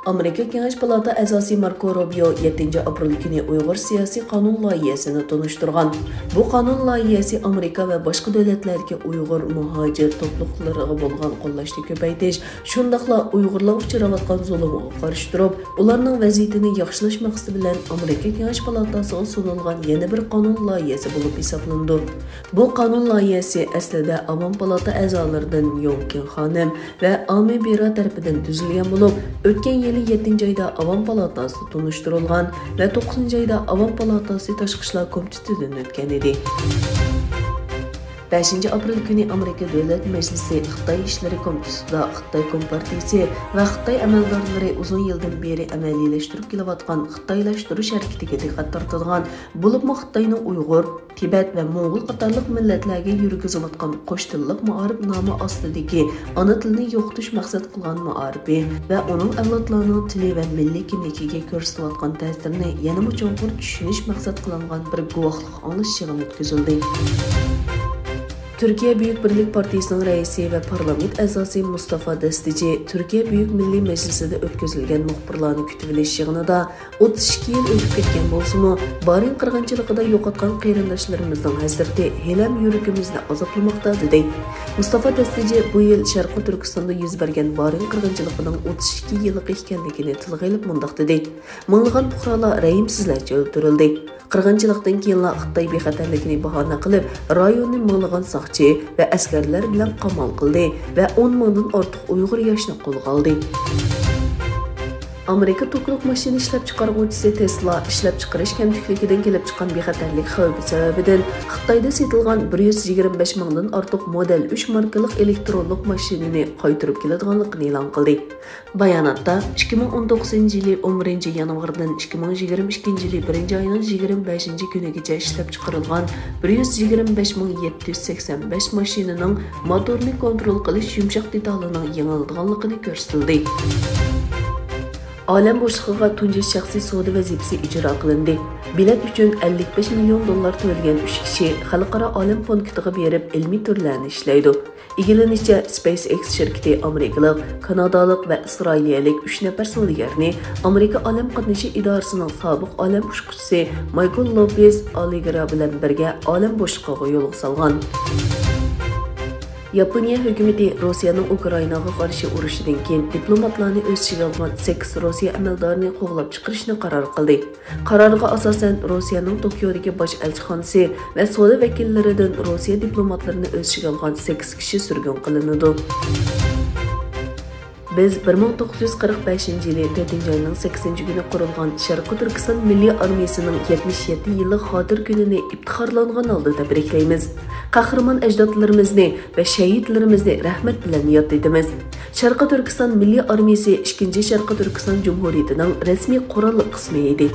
Amerika Kengash Palata a'zosi Marco Rubio 7 aprel kuni Uyg'ur siyosiy qonun loyihasini tunishtirgan. Bu qonun loyihasi Amerika va boshqa davlatlarga Uyg'ur muhojir to'pliqlariga bo'lgan qo'llashni ko'paytirish, shundaqla Uyg'urlar uchrayotgan zulmga qarshi turib, ularning vaziyatini yaxshilash maqsadi bilan Amerika Kengash Palatasiga sunilgan yana bir qonun loyihasi bo'lib hisoblandi. Bu qonun loyihasi aslida Avom Palata a'zolaridan Yonkin xonim va Ami Bira tarafidan tuzilgan bo'lib, o'tgan 7 ayda Avom Palatasi tunishtirilgan ve 9 ayda Avom Palatasi Tashqi ishlar komitetidan o'tgan edi. 5 aprel kuni Amerika Davlat Majlisi Xitoy ishlari komitetida Xitoy Kompartiyasi va Xitoy amaldorlari uzun yildan beri amaliyleştirib kelayotgan Xitoylashtirish harakatiga diqqat tortadigan bo'lib, Xitoyning Uyg'ur, Tibet va Mo'ng'ul qatorliq millatlarga yurgizayotgan qo'sh tillik ma'arif nomi ostidagi ona tilini yo'qotish maqsad qilgan ma'arifi va uning avlodlarining tili va milliy kimligiga ko'rsatayotgan ta'sirini yanada cho'nqur tushunish maqsad qilingan bir guvohlik olish yig'ini o'tkazildi. Türkiye Büyük Birlik Partisi'nin reisi ve parlament a'zosi Mustafa Dastici, Türkiye Büyük Milli Meclisi'de ötközülgen muhbirlarını kütüveliş yığınıda 32 yıl ötüp ketken bolsumu, Barin qırğınçılıqıda yo'qotgan qarindoshlarımızdan hazırda helam yürükümüzde azaplamakta dedi. Mustafa Dastici bu yıl Sharqi Turkistonda yüz bergen Barin qırğınçılıqının 32 yıllık ekanligini tilga ilib mundaq dedi. Minglagan puhralar rayimsizlarcha o'ldirildi. Qirg'inchilikdan keyin Xitoy bexatarligini bahona qilib, rayonni minglagan saqchi va askarlar bilan qamal qildi va 10 mingdan ortiq Uyg'ur yoshni qo'lga oldi. Amerika to'qliq mashina ishlab chiqaruvchisi Tesla ishlab chiqarish kamchiligidan kelib chiqqan bexatarlik xavfi sababidan Xitoyda sotilgan 125 mingdan ortiq model 3 markalik elektronlik mashinani qaytarib keladiganligini e'lon qildi. Bayonotda 2019-yili 11 yanvardan 2022-yili 1-oyning 25-kunigacha ishlab chiqarilgan 125.785 mashinaning motorni kontrol qilish yumshoq detalining yengildiganligini ko'rsatildi. Alem boşluğuna tunji shaxsiy savdo vazifasi ijro qilindi. Bilet uchun $55 milyon to'langan 3 kishi xalqaro olim punktiga berib ilmiy turlarni ishlaydi. Egilanishicha SpaceX shirkati Amerikalik, Kanadalik va Isroiliyalik 3 nafar savdogarni Amerika olim qatnashi idorasining sobiq olim ushquchisi Michael Lopez Aligera bilan birga olim boshlig'iga yo'l solgan. Yaponiya hukumati Rossiyaning Ukrainaga qarshi urushidan keyin diplomatlarni o'z ichiga olgan 8 Rossiya amaldorini qo'g'lab chiqarishni qaror qildi. Qarorga asosan Rossiyaning Tokiodagi bosh elchixonasi va savdo vakillaridan Rossiya diplomatlarini o'z ichiga olgan 8 kishi surgun qilinadi. Biz 1945-yili 4-oyning 8-kuni qurilgan Sharqi Turkiston Milliy Armiyasining 77 yillik xotir kunini iftixorlangan holda tabriklaymiz. Qahramon ajdodlarimizni va shahidlarimizni rahmat bilan yod etamiz. Sharqi Turkiston Milliy Armiyasi 2-Sharqi Turkiston Jumhuriyatining rasmiy qurolli qismi edi.